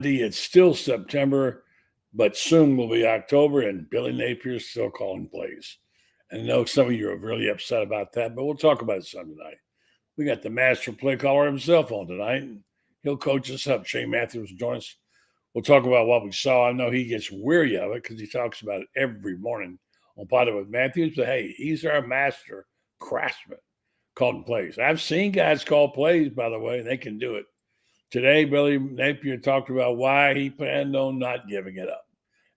It's still September, but soon will be October, and Billy Napier's still calling plays. And I know some of you are really upset about that, but we'll talk about it some tonight. We got the master play caller himself on tonight, and he'll coach us up. Shane Matthews will join us. We'll talk about what we saw. I know he gets weary of it because he talks about it every morning on Potted with Matthews, but hey, he's our master craftsman calling plays. I've seen guys call plays, by the way, and they can do it. Today, Billy Napier talked about why he planned on not giving it up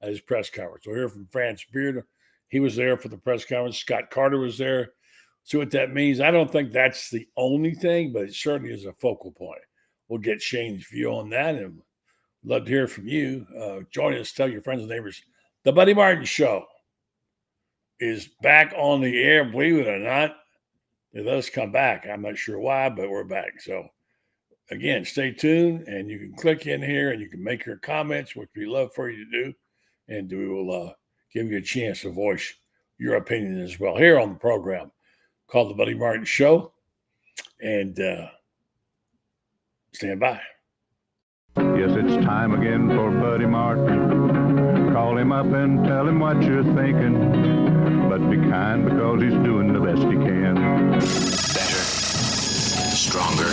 at his press conference. We'll hear from Franz Beard. He was there for the press conference. Scott Carter was there. See what that means. I don't think that's the only thing, but it certainly is a focal point. We'll get Shane's view on that, and love to hear from you. Join us. Tell your friends and neighbors. The Buddy Martin Show is back on the air. Believe it or not, it does come back. I'm not sure why, but we're back. So, again, stay tuned, and you can click in here, and you can make your comments, which we love for you to do, and we will give you a chance to voice your opinion as well here on the program called The Buddy Martin Show. And stand by. Yes, it's time again for Buddy Martin. Call him up and tell him what you're thinking. But be kind because he's doing the best he can. Better, stronger,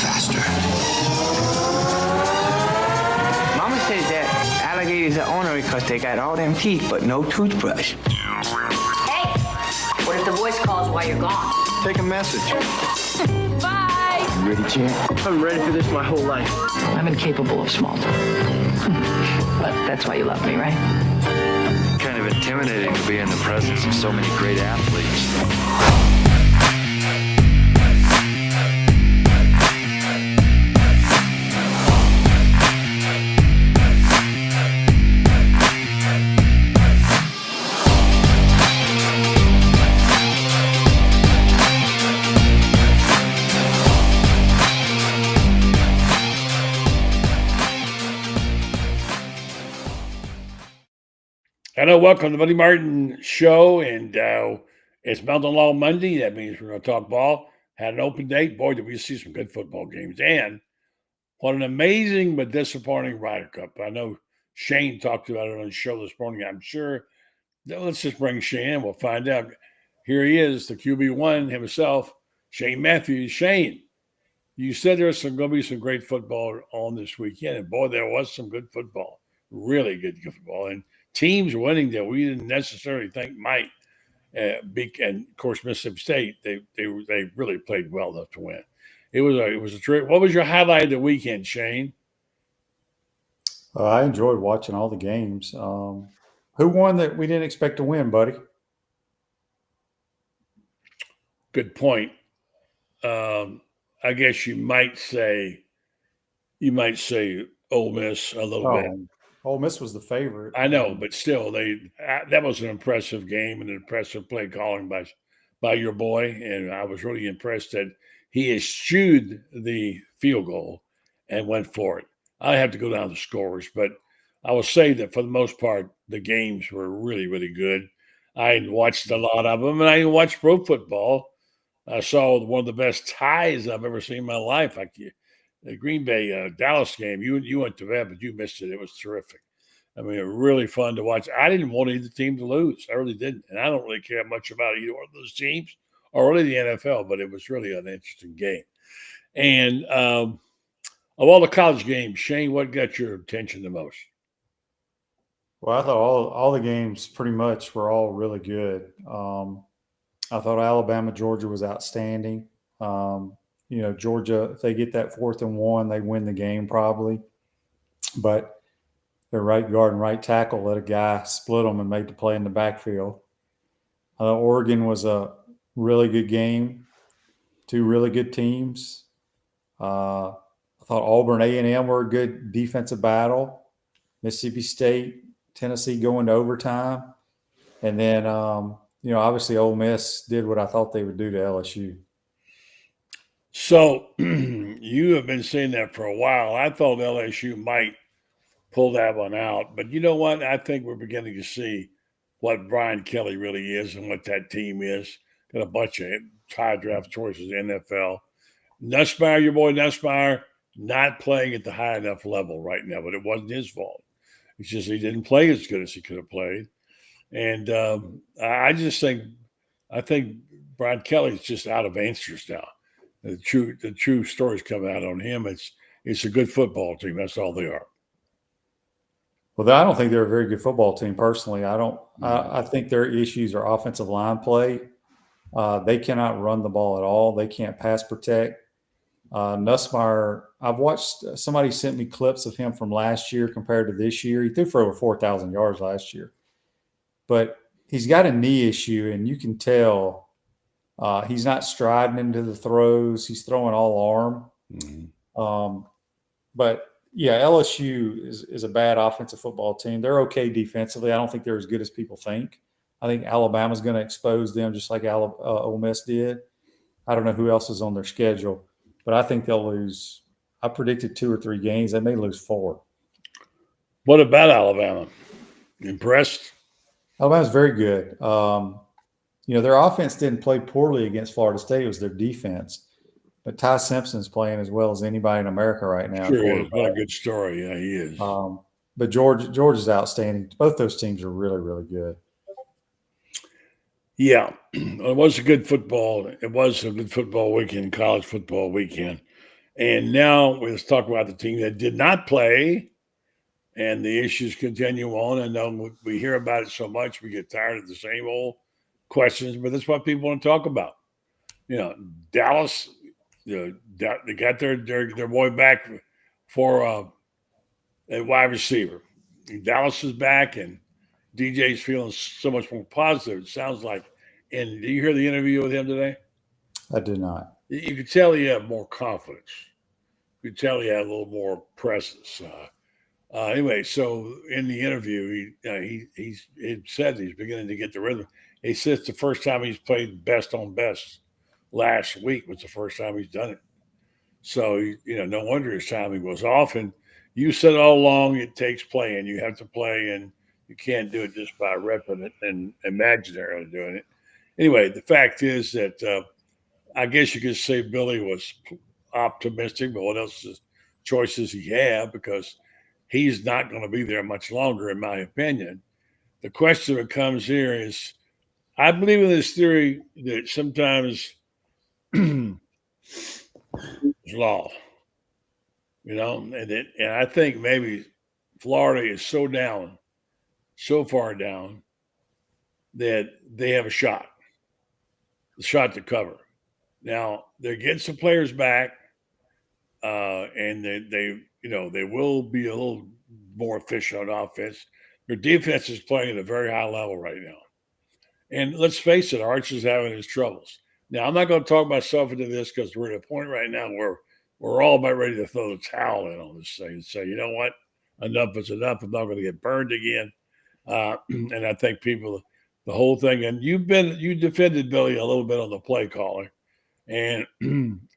faster. Mama says that alligators are ornery because they got all them teeth but no toothbrush. Hey, what if the voice calls while you're gone? Take a message. Bye. You ready, champ? I'm ready for this my whole life. I'm incapable of small talk. But that's why you love me, right? Kind of intimidating to be in the presence of so many great athletes. Hello, welcome to the Buddy Martin Show, and it's Mountain Law Monday. That means we're going to talk ball. Had an open date. Boy, did we see some good football games. And what an amazing but disappointing Ryder Cup. I know Shane talked about it on the show this morning, I'm sure. Let's just bring Shane in. We'll find out. Here he is, the QB1 himself, Shane Matthews. Shane, you said there's going to be some great football on this weekend. And, boy, there was some good football, really good football. And teams winning that we didn't necessarily think might be, and of course Mississippi State, they really played well enough to win. It was a trick. What was your highlight of the weekend, Shane? I enjoyed watching all the games. Who won that we didn't expect to win, buddy? Good point. I guess you might say Ole Miss a little bit. Ole Miss was the favorite. I know, but still, that was an impressive game and an impressive play calling by your boy, and I was really impressed that he eschewed the field goal and went for it. I have to go down the scores, but I will say that for the most part, the games were really, really good. I watched a lot of them, and I watched pro football. I saw one of the best ties I've ever seen in my life. Like the Green Bay Dallas game, you went to that, but you missed it. It was terrific. I mean, it was really fun to watch. I didn't want either team to lose. I really didn't. And I don't really care much about either one of those teams or really the NFL, but it was really an interesting game. And of all the college games, Shane, what got your attention the most? Well, I thought all the games pretty much were all really good. I thought Alabama, Georgia was outstanding. Georgia, if they get that 4th and 1, they win the game probably. But their right guard and right tackle let a guy split them and made the play in the backfield. Oregon was a really good game. 2 really good teams. I thought Auburn, A&M were a good defensive battle. Mississippi State, Tennessee going to overtime. And then, obviously Ole Miss did what I thought they would do to LSU. So you have been saying that for a while. I thought LSU might pull that one out. But you know what? I think we're beginning to see what Brian Kelly really is and what that team is. Got a bunch of high draft choices in the NFL. Nussmeier, your boy Nussmeier, not playing at the high enough level right now, but it wasn't his fault. It's just he didn't play as good as he could have played. And I think Brian Kelly's just out of answers now. The true stories coming out on him. It's a good football team. That's all they are. Well, I don't think they're a very good football team personally. I think their issues are offensive line play. They cannot run the ball at all. They can't pass protect. Nussmeier, I've watched, somebody sent me clips of him from last year compared to this year. He threw for over 4,000 yards last year. But he's got a knee issue, and you can tell he's not striding into the throws. He's throwing all arm. Mm-hmm. But, yeah, LSU is a bad offensive football team. They're okay defensively. I don't think they're as good as people think. I think Alabama's going to expose them just like Ole Miss did. I don't know who else is on their schedule, but I think they'll lose. I predicted 2 or 3 games. They may lose 4. What about Alabama? Impressed? Alabama's very good. Their offense didn't play poorly against Florida State. It was their defense. But Ty Simpson's playing as well as anybody in America right now. Sure is. What a good story. Yeah, he is. But George is outstanding. Both those teams are really, really good. Yeah, it was a good football. It was a good football weekend, college football weekend. And now let's talk about the team that did not play, and the issues continue on. I know we hear about it so much, we get tired of the same old questions, but that's what people want to talk about. Dallas, they got their boy back for a wide receiver. Dallas is back, and DJ's feeling so much more positive, it sounds like. And did you hear the interview with him today? I did not. You could tell he had more confidence. You could tell he had a little more presence. Anyway, so in the interview, he said he's beginning to get the rhythm. He said it's the first time he's played best on best. Last week was the first time he's done it. So, no wonder his timing was off. And you said all along it takes playing. You have to play, and you can't do it just by repping it and imaginarily doing it. Anyway, the fact is that I guess you could say Billy was optimistic, but what else choices he had, because he's not going to be there much longer, in my opinion. The question that comes here is, I believe in this theory that sometimes it's law, and I think maybe Florida is so far down that they have a shot to cover. Now they're getting some players back, and they will be a little more efficient on offense. Their defense is playing at a very high level right now. And let's face it, Arch is having his troubles. Now, I'm not going to talk myself into this because we're at a point right now where we're all about ready to throw the towel in on this thing and say, you know what, enough is enough. I'm not going to get burned again. And I think the whole thing, and you defended Billy a little bit on the play caller, and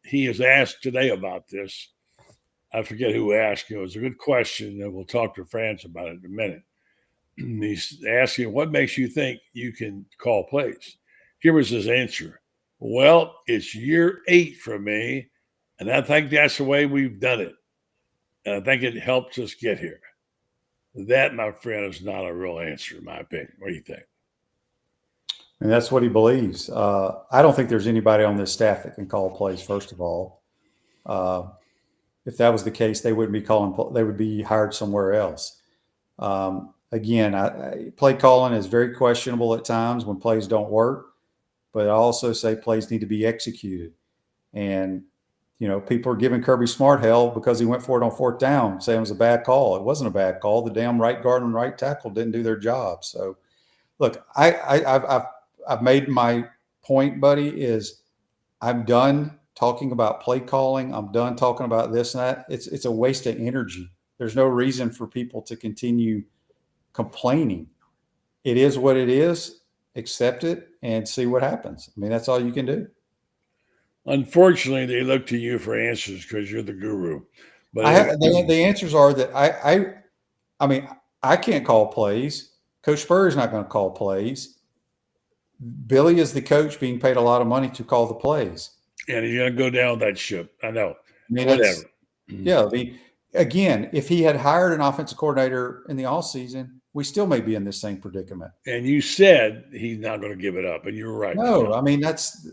he is asked today about this. I forget who asked. It was a good question, and we'll talk to Franz about it in a minute. He's asking, what makes you think you can call plays? Here was his answer. Well, it's year 8 for me, and I think that's the way we've done it. And I think it helped us get here. That, my friend, is not a real answer, in my opinion. What do you think? And that's what he believes. I don't think there's anybody on this staff that can call plays, first of all. If that was the case, they wouldn't be calling. They would be hired somewhere else. Again, play calling is very questionable at times when plays don't work. But I also say plays need to be executed. And, people are giving Kirby Smart hell because he went for it on 4th down, saying it was a bad call. It wasn't a bad call. The damn right guard and right tackle didn't do their job. So, look, I've made my point, buddy, is I'm done talking about play calling. I'm done talking about this and that. It's a waste of energy. There's no reason for people to continue complaining. It is what it is. Accept it and see what happens. I mean, that's all you can do. Unfortunately, they look to you for answers because you're the guru. But the answers are that I can't call plays. Coach Spurrier is not going to call plays. Billy is the coach being paid a lot of money to call the plays. And he's going to go down that ship. I know. I mean, whatever. Yeah. Again, if he had hired an offensive coordinator in the offseason, we still may be in this same predicament. And you said he's not going to give it up, and you're right. No, I mean, that's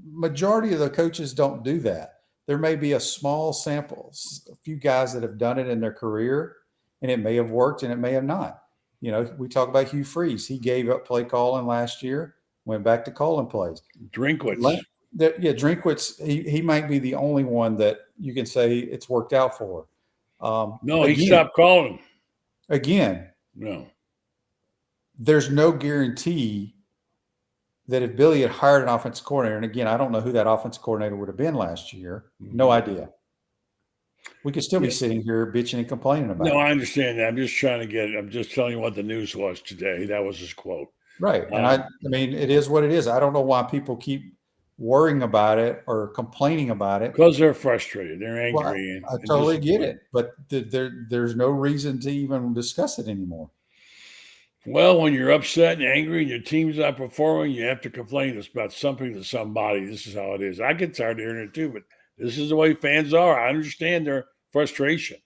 majority of the coaches don't do that. There may be a small sample, a few guys that have done it in their career, and it may have worked and it may have not. You know, we talk about Hugh Freeze. He gave up play calling last year, went back to calling plays. Drinkwitz. Drinkwitz, he might be the only one that you can say it's worked out for. No, he stopped calling him. Again, no. There's no guarantee that if Billy had hired an offensive coordinator, and again, I don't know who that offensive coordinator would have been last year. No idea. We could still be sitting here bitching and complaining about it. No, I understand that. I'm just telling you what the news was today. That was his quote. Right. And I mean, it is what it is. I don't know why people keep worrying about it or complaining about it. Because they're frustrated. They're angry. Well, I totally get it. But there's no reason to even discuss it anymore. Well, when you're upset and angry and your team's not performing, you have to complain about something to somebody. This is how it is. I get tired of hearing it too, but this is the way fans are. I understand their frustration.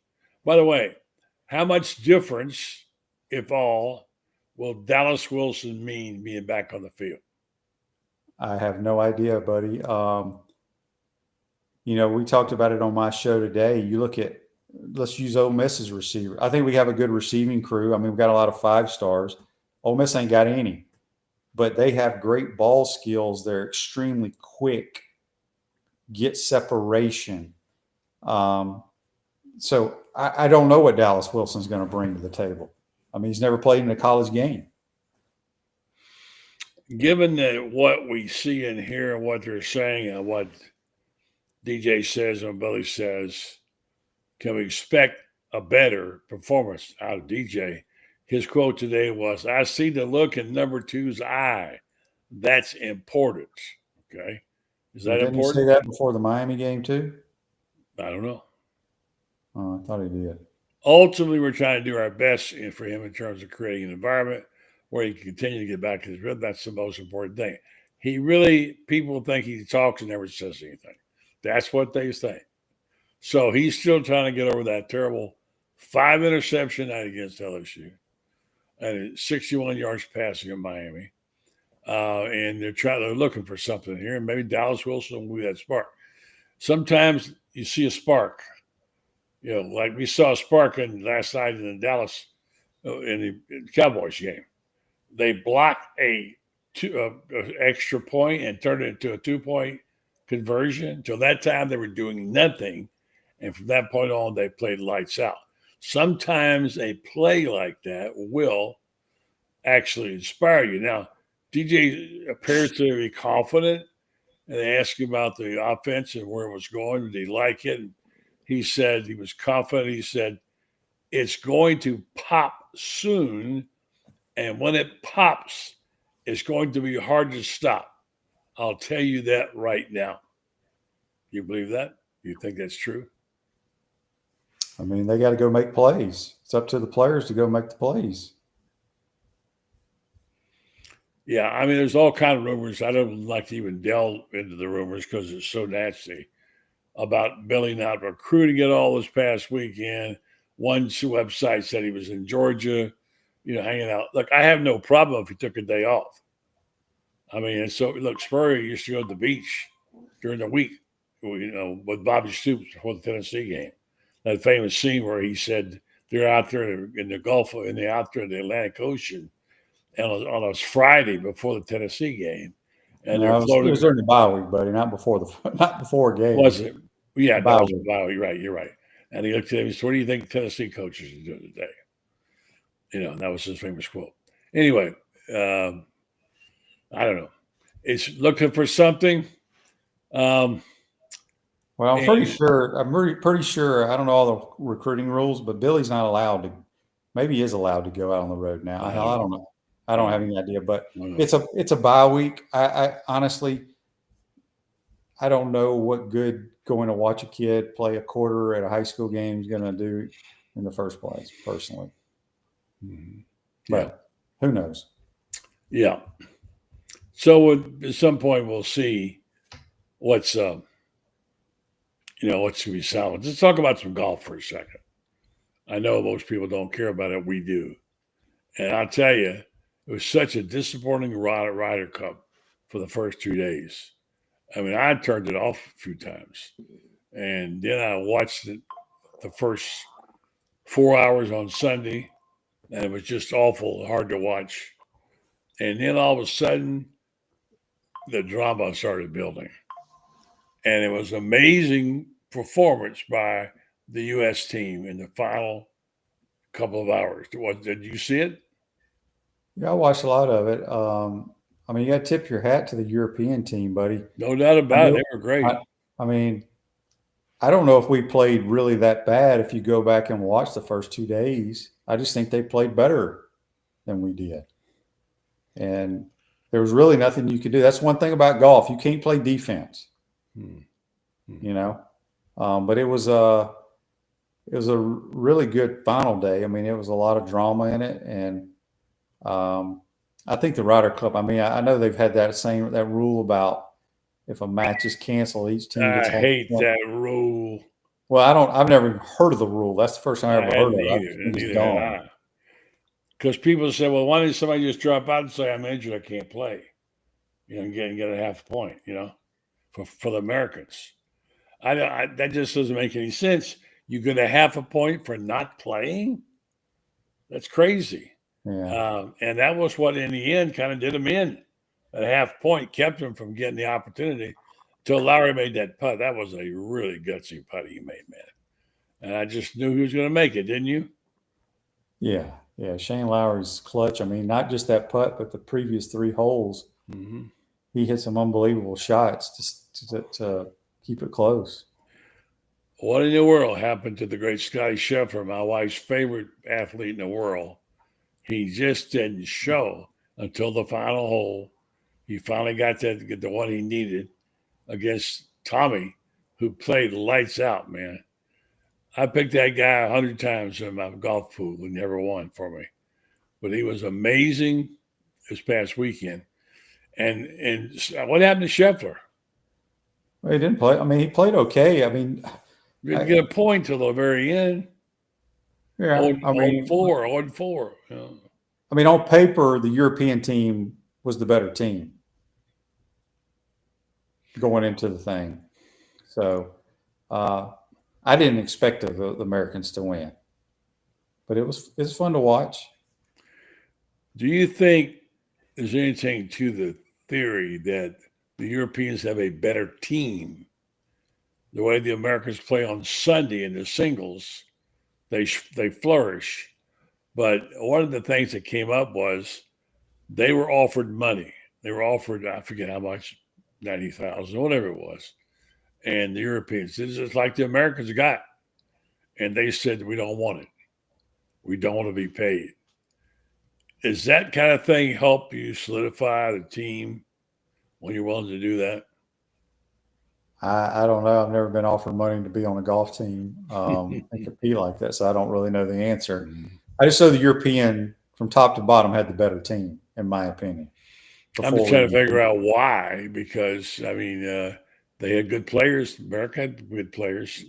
By the way, how much difference, if all, will Dallas Wilson mean being back on the field? I have no idea, buddy. You know, we talked about it on my show today. You look at, let's use Ole Miss's receiver. I think we have a good receiving crew. I mean, we've got a lot of 5 stars. Ole Miss ain't got any, but they have great ball skills. They're extremely quick, get separation. So I don't know what Dallas Wilson's going to bring to the table. I mean, he's never played in a college game. Given that what we see and hear and what they're saying and what DJ says and Billy says, can we expect a better performance out of DJ? His quote today was, "I see the look in number 2's eye. That's important." Okay. Is that Didn't important? Didn't he say that before the Miami game too? I don't know. Oh, I thought he did. Ultimately, we're trying to do our best for him in terms of creating an environment where he can continue to get back to his rhythm. That's the most important thing. People think he talks and never says anything. That's what they say. So he's still trying to get over that terrible 5 interception night against LSU and 61 yards passing in Miami. And they're looking for something here. And maybe Dallas Wilson will be that spark. Sometimes you see a spark. You know, like we saw a spark last night in the Dallas in the Cowboys game. They blocked a extra point and turned it into a 2-point conversion. Until that time, they were doing nothing. And from that point on, they played lights out. Sometimes a play like that will actually inspire you. Now, DJ appears to be confident. And they asked him about the offense and where it was going. Did he like it? And he said he was confident. He said, it's going to pop soon. And when it pops, it's going to be hard to stop. I'll tell you that right now. You believe that? You think that's true? I mean, they got to go make plays. It's up to the players to go make the plays. Yeah, I mean, there's all kinds of rumors. I don't like to even delve into the rumors because it's so nasty about Billy not recruiting at all this past weekend. One website said he was in Georgia, hanging out. Look, I have no problem if he took a day off. I mean, and so, look, Spurrier used to go to the beach during the week, with Bobby Stoops before the Tennessee game. That famous scene where he said they're out there in the Gulf, in the Atlantic Ocean, and on a Friday before the Tennessee game, and they're floating. It was during the bye week, buddy, not before a game. Was it? Yeah, that was the bye week. Right, you're right. And he looked at him and said, "What do you think Tennessee coaches are doing today?" That was his famous quote. Anyway, I don't know. It's looking for something. Well, I'm pretty sure. I don't know all the recruiting rules, but Billy's not allowed to. Maybe he is allowed to go out on the road now. I don't know. I don't have any idea, but it's a bye week. I honestly, I don't know what good going to watch a kid play a quarter at a high school game is going to do in the first place, personally. Mm-hmm. But who knows? Yeah. So at some point we'll see what's what's going to be solid. Let's talk about some golf for a second. I know most people don't care about it. We do. And I'll tell you, it was such a disappointing Ryder Cup for the first 2 days. I mean, I turned it off a few times. And then I watched it the first 4 hours on Sunday, and it was just awful, hard to watch. And then all of a sudden, the drama started building. And it was amazing performance by the U.S. team in the final couple of hours. Did you see it? Yeah, I watched a lot of it. I mean, you got to tip your hat to the European team, buddy. No doubt about it. They were great. I mean, I don't know if we played really that bad if you go back and watch the first 2 days. I just think they played better than we did. And there was really nothing you could do. That's one thing about golf. You can't play defense, But it was a really good final day. I mean, it was a lot of drama in it. And I think the Ryder Cup, I mean, I know they've had that rule about if a match is canceled, each team gets I hate that rule. Well, I've never heard of the rule. That's the first time I ever heard of it. Neither had I. Because people say, well, why didn't somebody just drop out and say, I'm injured, I can't play? And get a half point, for the Americans. That just doesn't make any sense. You get a half a point for not playing? That's crazy. Yeah. And that was what, in the end, kind of did him in. A half point kept him from getting the opportunity until Lowry made that putt. That was a really gutsy putt he made, man. And I just knew he was going to make it, didn't you? Yeah. Shane Lowry's clutch. I mean, not just that putt, but the previous 3 holes. Mm-hmm. He hit some unbelievable shots to keep it close. What in the world happened to the great Scotty Scheffler, my wife's favorite athlete in the world? He just didn't show until the final hole. He finally got the one he needed against Tommy, who played lights out, man. I picked that guy 100 times in my golf pool and never won for me. But he was amazing this past weekend. And what happened to Scheffler? Well, he didn't play. I mean, he played okay. I mean, didn't get a point till the very end. Yeah, 0-4. I mean, on paper, the European team was the better team going into the thing. So I didn't expect the Americans to win, but it was fun to watch. Do you think there's anything to the theory that the Europeans have a better team? The way the Americans play on Sunday in the singles, they flourish. But one of the things that came up was they were offered money. They were offered, I forget how much, 90,000, whatever it was. And the Europeans, it's just like the Americans got. And they said, we don't want it. We don't want to be paid. Does that kind of thing help you solidify the team when you're willing to do that? I don't know. I've never been offered money to be on a golf team and compete like that, so I don't really know the answer. I just know the European, from top to bottom, had the better team, in my opinion. I'm just trying to figure out why, because, I mean, they had good players. America had good players.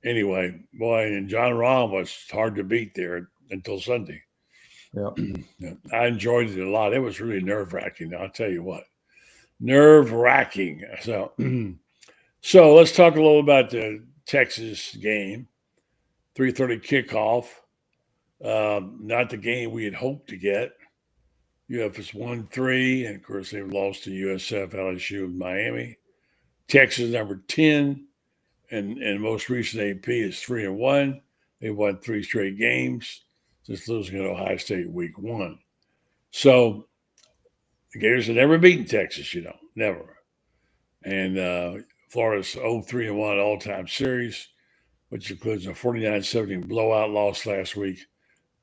Anyway, boy, and John Rahm was hard to beat there until Sunday. Yeah. I enjoyed it a lot. It was really nerve-wracking, I'll tell you what. Nerve-wracking. So let's talk a little about the Texas game. 3:30 kickoff. Not the game we had hoped to get. UF won 3, and of course they've lost to USF, LSU, and Miami. Texas number 10, and most recent AP is 3-1. They won 3 straight games since losing at Ohio State week 1. So the Gators have never beaten Texas, never. And Florida's 0-3-1 all-time series, which includes a 49-17 blowout loss last week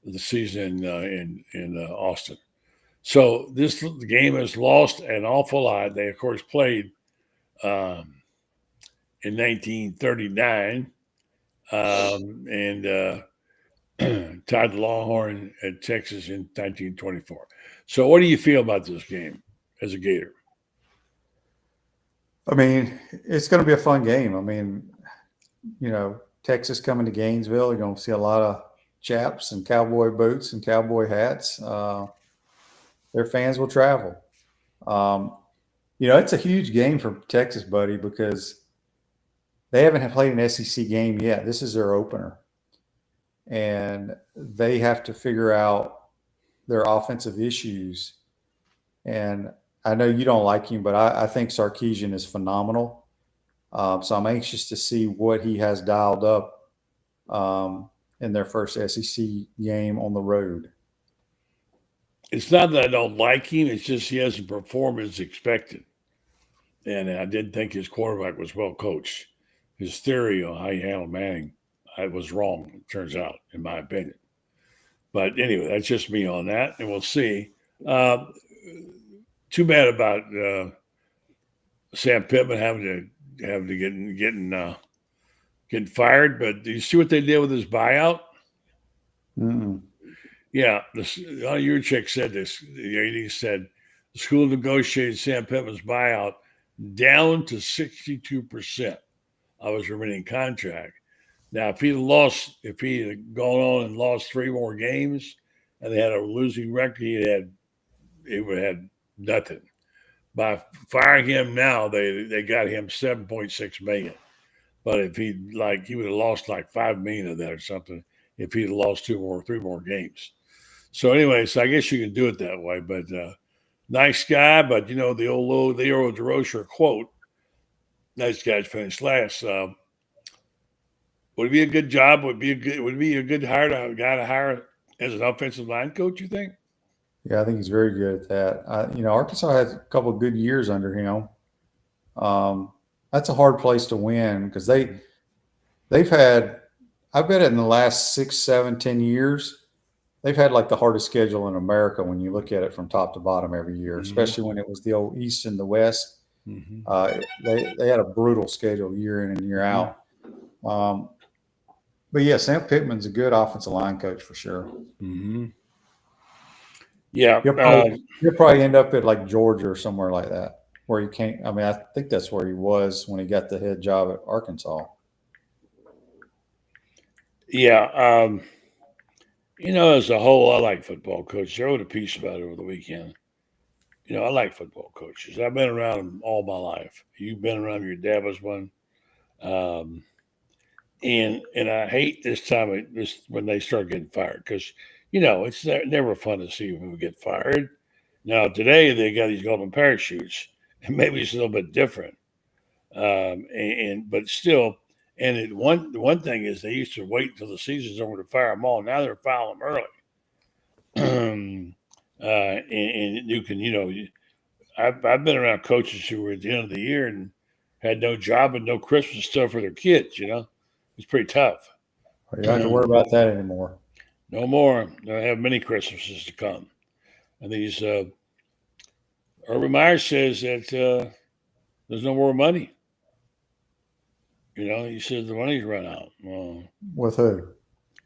of the season in Austin. So this game has lost an awful lot. They, of course, played in 1939 and tied the Longhorns at Texas in 1924. So what do you feel about this game as a Gator? I mean, it's going to be a fun game. I mean, Texas coming to Gainesville, you're going to see a lot of chaps and cowboy boots and cowboy hats. Their fans will travel. It's a huge game for Texas, buddy, because they haven't played an SEC game yet. This is their opener. And they have to figure out their offensive issues. And I know you don't like him, but I think Sarkisian is phenomenal. So I'm anxious to see what he has dialed up in their first SEC game on the road. It's not that I don't like him. It's just he hasn't performed as expected. And I didn't think his quarterback was well coached. His theory on how you handle Manning was wrong, it turns out, in my opinion. But anyway, that's just me on that, and we'll see. Too bad about Sam Pittman having to getting fired. But do you see what they did with his buyout? Mm-mm. Yeah, Yurchek said this. He said the school negotiated Sam Pittman's buyout down to 62% of his remaining contract. Now, if he had gone on and lost 3 more games, and they had a losing record, he would have had nothing. By firing him now, they got him $7.6 million. But if he would have lost like $5 million of that or something if he'd lost 3 more games. So anyway, I guess you can do it that way. But nice guy, but the old Leo DeRocher quote, nice guys finish last. Would it be a good job? Would it be a good guy to hire as an offensive line coach, you think? Yeah, I think he's very good at that. Arkansas has a couple of good years under him. That's a hard place to win because they've had, I bet in the last 6, 7, 10 years, they've had like the hardest schedule in America when you look at it from top to bottom every year, especially when it was the old East and the West. They had a brutal schedule year in and year out. But yeah, Sam Pittman's a good offensive line coach for sure. Mm-hmm. Yeah. He'll probably end up at like Georgia or somewhere like that where he can't. I mean, I think that's where he was when he got the head job at Arkansas. Yeah. As a whole, I like football coaches. I wrote a piece about it over the weekend. I like football coaches. I've been around them all my life. You've been around them. Your dad was one. And I hate this time when they start getting fired because, it's never fun to see people get fired. Now, today they got these golden parachutes, and maybe it's a little bit different. But still, one thing is they used to wait until the season's over to fire them all. Now they're filing them early. And you can, I've been around coaches who were at the end of the year and had no job and no Christmas stuff for their kids, It's pretty tough. You don't have to worry about that anymore. No more. They'll have many Christmases to come. And these Urban Meyer says that there's no more money. He says the money's run out. With who?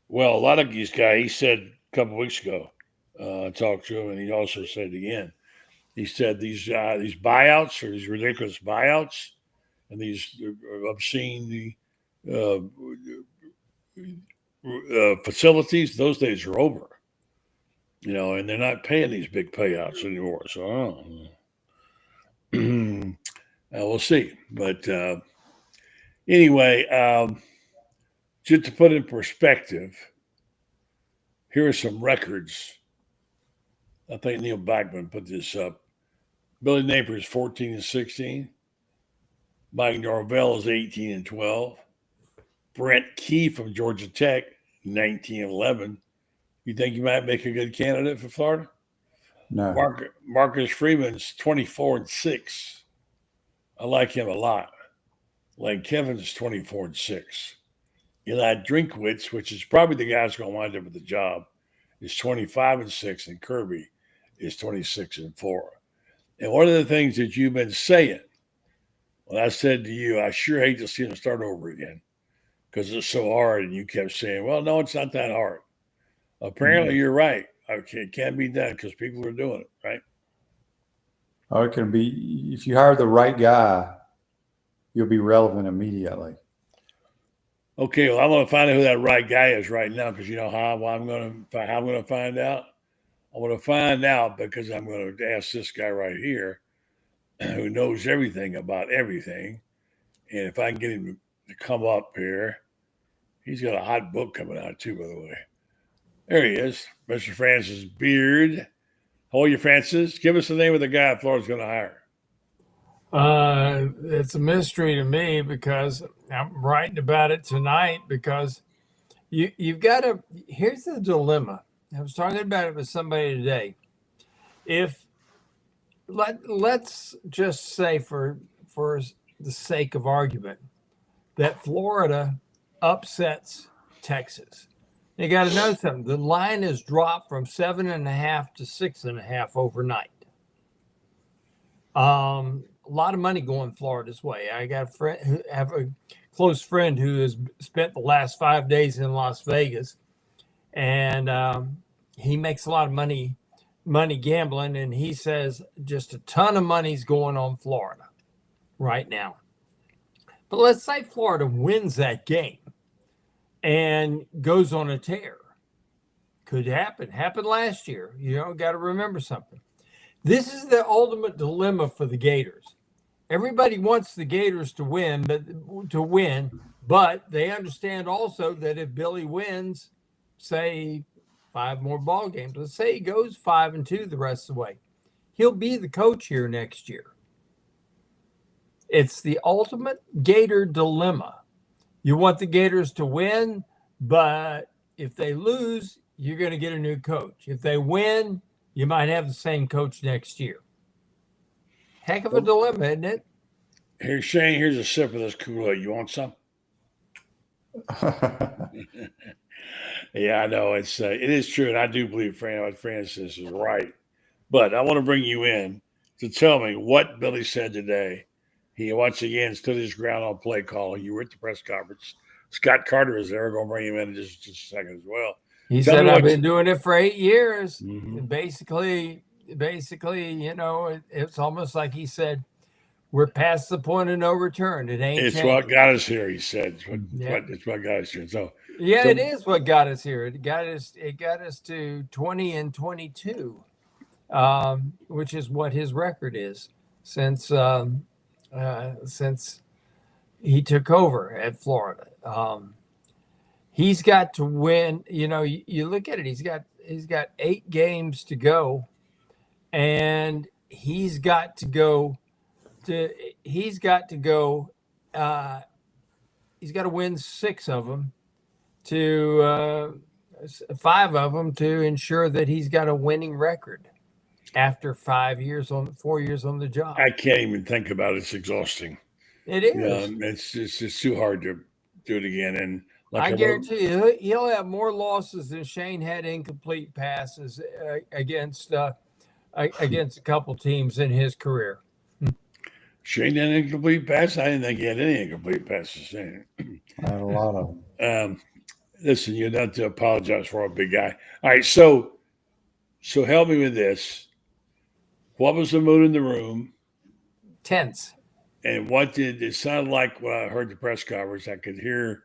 Well, a lot of these guys, he said a couple of weeks ago, I talked to him, and he also said it again. He said these buyouts or these ridiculous buyouts and these obscene facilities, those days are over. And they're not paying these big payouts anymore. So we'll see. But anyway, just to put in perspective, here are some records. I think Neil Backman put this up. Billy Napier is 14-16. Mike Norvell is 18-12. Brent Key from Georgia Tech, 19-11. You think you might make a good candidate for Florida? No. Marcus Freeman's 24-6. I like him a lot. Lane Kevin's 24-6. Eli Drinkwitz, which is probably the guy that's going to wind up with the job, is 25-6, and Kirby is 26-4. And one of the things that you've been saying, when I said to you, I sure hate to see them start over again because it's so hard, and you kept saying, well, no, it's not that hard. Apparently, you're right. It can't be done because people are doing it, right? Oh, it can be. If you hire the right guy, you'll be relevant immediately. Okay, well, I'm going to find out who that right guy is right now because you know how I'm going to find out. I'm going to find out because I'm going to ask this guy right here who knows everything about everything. And if I can get him to come up here, he's got a hot book coming out too, by the way. There he is, Mr. Franz Beard. How are you, Francis? Give us the name of the guy Florida's going to hire. It's a mystery to me because I'm writing about it tonight because you've got to, here's the dilemma. I was talking about it with somebody today. If let's just say for the sake of argument that Florida upsets Texas. You got to know something. The line has dropped from 7.5 to 6.5 overnight. A lot of money going Florida's way. I got have a close friend who has spent the last 5 days in Las Vegas, and he makes a lot of money gambling, and he says just a ton of money's going on Florida right now. But let's say Florida wins that game and goes on a tear. Could happen. Happened last year. You know, got to remember something. This is the ultimate dilemma for the Gators. Everybody wants the Gators to win, but they understand also that if Billy wins, say 5 more ball games, let's say he goes 5-2 the rest of the way, he'll be the coach here next year. It's the ultimate Gator dilemma. You want the Gators to win, but if they lose, you're going to get a new coach. If they win, you might have the same coach next year. Heck of a dilemma, isn't it? Here, Shane, here's a sip of this Kool-Aid. You want some? Yeah, I know. It is true, and I do believe Francis is right. But I want to bring you in to tell me what Billy said today. He once again stood his ground on play calling. You were at the press conference. Scott Carter is there. We're going to bring him in just a second as well. He said, I've been doing it for 8 years. Mm-hmm. Basically, you know, it's almost like he said, we're past the point of no return. It ain't. It's what got us here, he said. It's what got us here. So it is what got us here. It got us to 20-22, which is what his record is since he took over at Florida. He's got to win. You know, you look at it. He's got 8 games to go, and he's got to win 6 of them to 5 of them to ensure that he's got a winning record after 4 years on the job. I can't even think about it. It's exhausting. It is. It's just too hard to do it again. And I guarantee you, he'll have more losses than Shane had incomplete passes against a couple teams in his career. Shane had an incomplete pass. I didn't think he had any incomplete passes. I had a lot of them. Listen, you're not to apologize for a big guy. All right, so help me with this. What was the mood in the room? Tense. And what did it sound like when I heard the press conference? I could hear,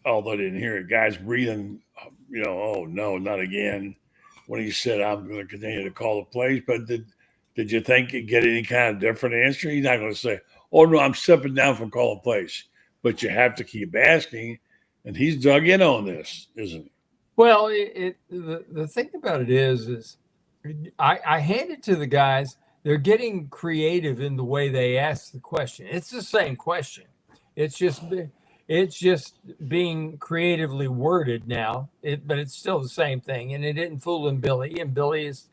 although I didn't hear it, guys breathing, you know, oh, no, not again. When he said, I'm going to continue to call the plays. But did you think you'd get any kind of different answer? He's not going to say, oh, no, I'm stepping down from calling plays. But you have to keep asking. And he's dug in on this, isn't he? Well, the thing about it is I hand it to the guys. They're getting creative in the way they ask the question. It's the same question. It's just being creatively worded now, but it's still the same thing. And it didn't fool Billy. And Billy is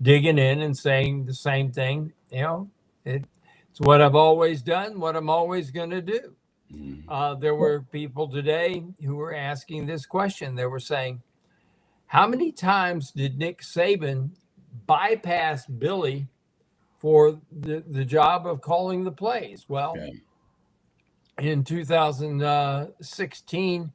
digging in and saying the same thing. You know, it's what I've always done, what I'm always going to do. There were people today who were asking this question. They were saying, how many times did Nick Saban bypass Billy for the job of calling the plays? Well, in 2016,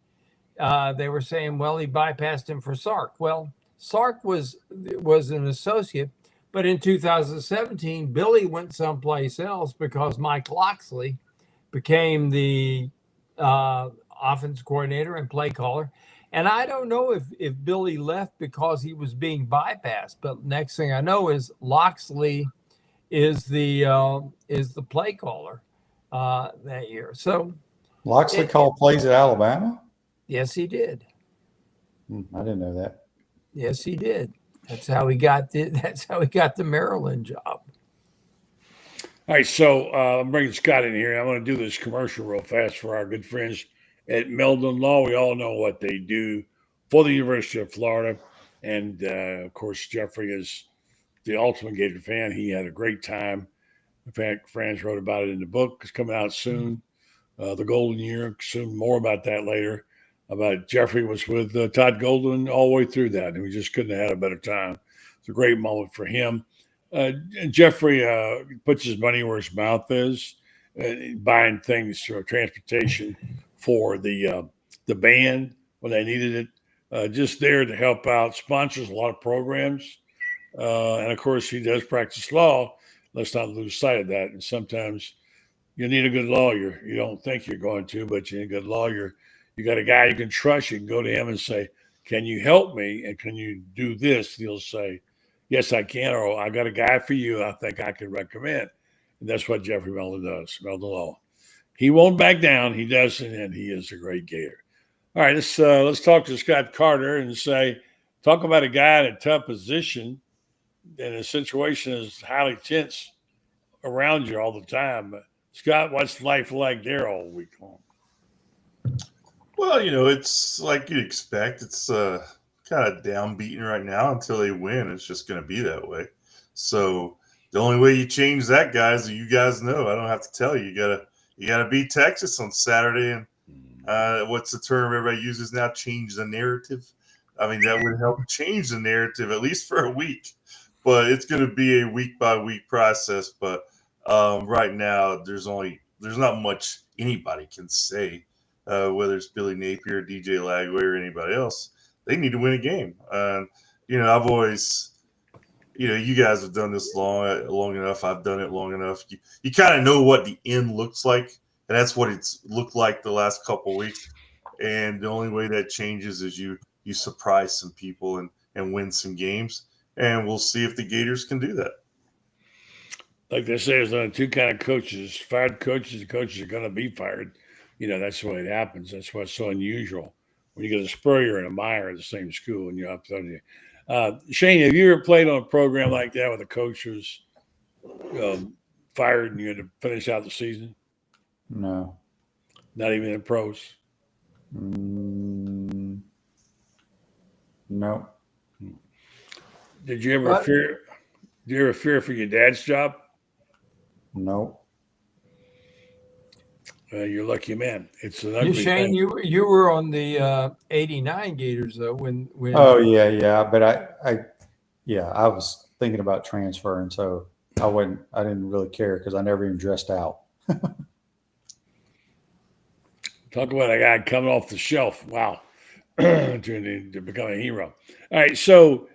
they were saying, well, he bypassed him for Sark. Well, Sark was an associate, but in 2017, Billy went someplace else because Mike Loxley became the offense coordinator and play caller. And I don't know if Billy left because he was being bypassed, but next thing I know is Loxley is the play caller that year. So Loxley called plays at Alabama? Yes, he did. I didn't know that. Yes, he did. That's how he got the Maryland job. All right, so I'm bringing Scott in here. I want to do this commercial real fast for our good friends at Meldon Law. We all know what they do for the University of Florida. And, of course, Jeffrey is the ultimate Gator fan. He had a great time. In fact, Franz wrote about it in the book. It's coming out soon, The Golden Year. Soon more about that later. About Jeffrey was with Todd Golden all the way through that, and we just couldn't have had a better time. It's a great moment for him. Jeffrey puts his money where his mouth is, buying things for transportation for the band when they needed it. Just there to help out, sponsors a lot of programs, and of course he does practice law. Let's not lose sight of that. And sometimes you need a good lawyer. You don't think you're going to, but you need a good lawyer. You got a guy you can trust. You can go to him and say, "Can you help me? And can you do this?" He'll say, "Yes, I can," or "I got a guy for you I think I can recommend." And that's what Jeffrey Meldon does, Meldon Law. He won't back down. He doesn't, and he is a great Gator. All right, let's talk to Scott Carter and talk about a guy in a tough position and a situation is highly tense around you all the time. Scott, what's life like there all week long? Well, it's like you'd expect. It's kind of downbeaten right now until they win. It's just going to be that way. So the only way you change that, guys, you guys know. I don't have to tell you. You gotta beat Texas on Saturday, and what's the term everybody uses now? Change the narrative. I mean, that would help change the narrative at least for a week. But it's going to be a week by week process. But right now, there's not much anybody can say. Whether it's Billy Napier, DJ Lagway, or anybody else, they need to win a game. I've always, you guys have done this long enough. I've done it long enough. You kind of know what the end looks like, and that's what it's looked like the last couple of weeks. And the only way that changes is you surprise some people and win some games, and we'll see if the Gators can do that. Like they say, there's only two kind of coaches: fired coaches and coaches are going to be fired. That's the way it happens. That's why it's so unusual. When you get a Spurrier and a Meyer at the same school and you're up there. Shane, have you ever played on a program like that with a coach who's fired and you had to finish out the season? No. Not even in pros? No. Did you ever fear? Did you ever fear for your dad's job? No. You're a lucky man. It's an ugly Shane, thing. you were on the '89 Gators though when. Oh yeah, but I was thinking about transferring, so I didn't really care because I never even dressed out. Talk about a guy coming off the shelf. Wow, to become a hero. All right, so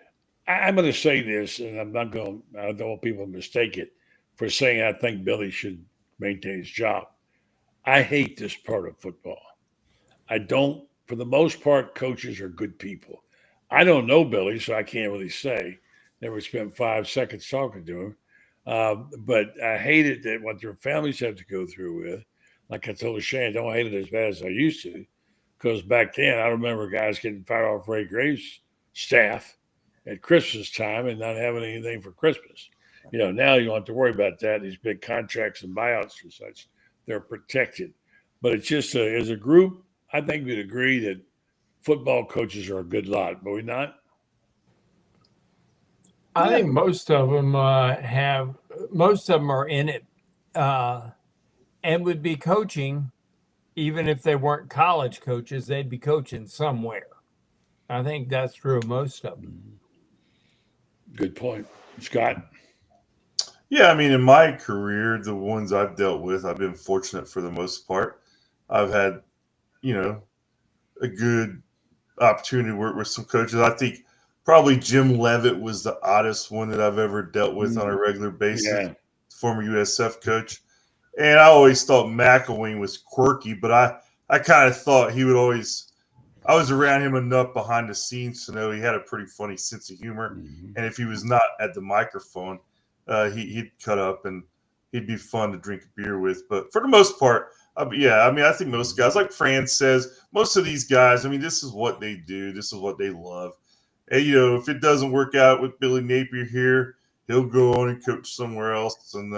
I'm going to say this, and I don't want people to mistake it for saying I think Billy should maintain his job. I hate this part of football. I don't, for the most part, coaches are good people. I don't know Billy, so I can't really say. Never spent 5 seconds talking to him. But I hate it that what their families have to go through with. Like I told Shane, I don't hate it as bad as I used to. Because back then, I remember guys getting fired off Ray Graves' staff at Christmas time and not having anything for Christmas. Now you don't have to worry about that. These big contracts and buyouts and such. They're protected. But it's just as a group, I think we'd agree that football coaches are a good lot, but we not? I think most of them are in it and would be coaching, even if they weren't college coaches, they'd be coaching somewhere. I think that's true of most of them. Good point. Scott? Yeah, I mean, in my career, the ones I've dealt with, I've been fortunate for the most part. I've had, a good opportunity to work with some coaches. I think probably Jim Leavitt was the oddest one that I've ever dealt with on a regular basis, former USF coach. And I always thought McElwain was quirky, but I kind of thought he would always. I was around him enough behind the scenes to know he had a pretty funny sense of humor, and if he was not at the microphone, he'd cut up and he'd be fun to drink a beer with. But for the most part, yeah, I mean, I think most guys, like Franz says, most of these guys, I mean, this is what they do, this is what they love. And you know, if it doesn't work out with Billy Napier here, he'll go on and coach somewhere else, and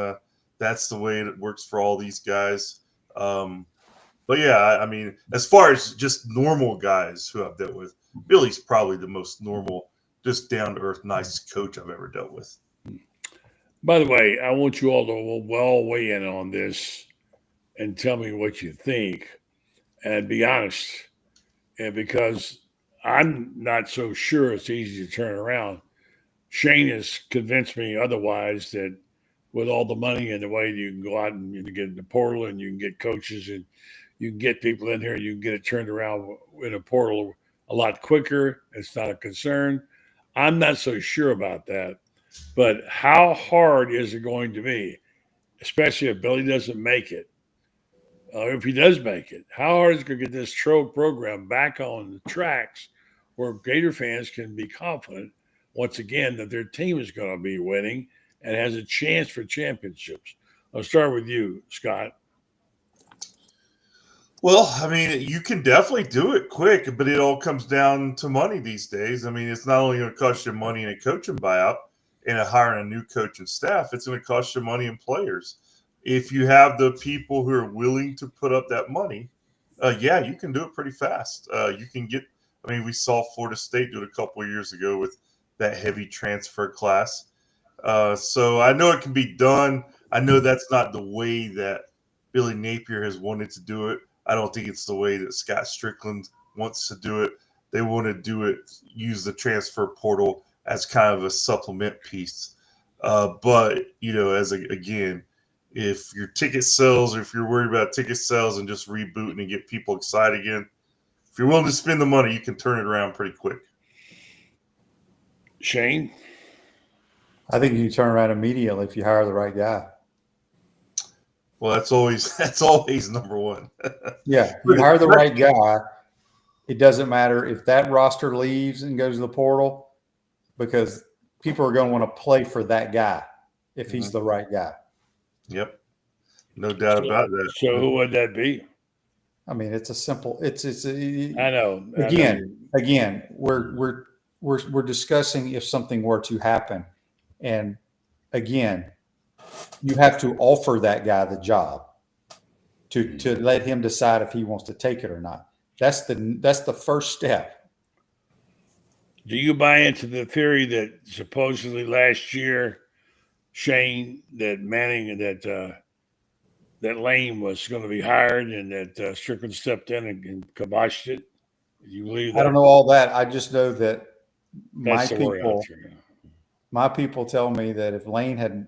that's the way it works for all these guys. But yeah, I mean, as far as just normal guys who I've dealt with, Billy's probably the most normal, just down to earth, nice coach I've ever dealt with. By the way, I want you all to well weigh in on this and tell me what you think, and be honest. And because I'm not so sure it's easy to turn around. Shane has convinced me otherwise, that with all the money and the way you can go out and you can get in the portal and you can get coaches and you can get people in here, you can get it turned around in a portal a lot quicker. It's not a concern. I'm not so sure about that. But how hard is it going to be, especially if Billy doesn't make it? If he does make it, how hard is it going to get this program back on the tracks where Gator fans can be confident once again that their team is going to be winning and has a chance for championships? I'll start with you, Scott. Well, I mean, you can definitely do it quick, but it all comes down to money these days. I mean, it's not only going to cost you money in a coaching buyout and hiring a new coach and staff, it's going to cost you money in players. If you have the people who are willing to put up that money, yeah, you can do it pretty fast. You can get, I mean, we saw Florida State do it a couple of years ago with that heavy transfer class. So I know it can be done. I know that's not the way that Billy Napier has wanted to do it. I don't think it's the way that Scott Strickland wants to do it. They want to do it, use the transfer portal as kind of a supplement piece. But, you know, again, if your ticket sells, or if you're worried about ticket sales and just rebooting and get people excited again, if you're willing to spend the money, you can turn it around pretty quick. Shane? I think you can turn around immediately if you hire the right guy. Well, that's always number one. Yeah, you hire the right guy. It doesn't matter if that roster leaves and goes to the portal, because people are going to want to play for that guy if he's the right guy. Yep, no doubt about that. So who would that be? I mean, it's a simple. I know. Again, we're discussing if something were to happen, and again, you have to offer that guy the job to let him decide if he wants to take it or not. That's the first step. Do you buy into the theory that supposedly last year, Shane, that Manning and that Lane was going to be hired, and that Strickland stepped in and kiboshed it? Do you believe that? I don't know all that. I just know that That's my people tell me that if Lane hadn't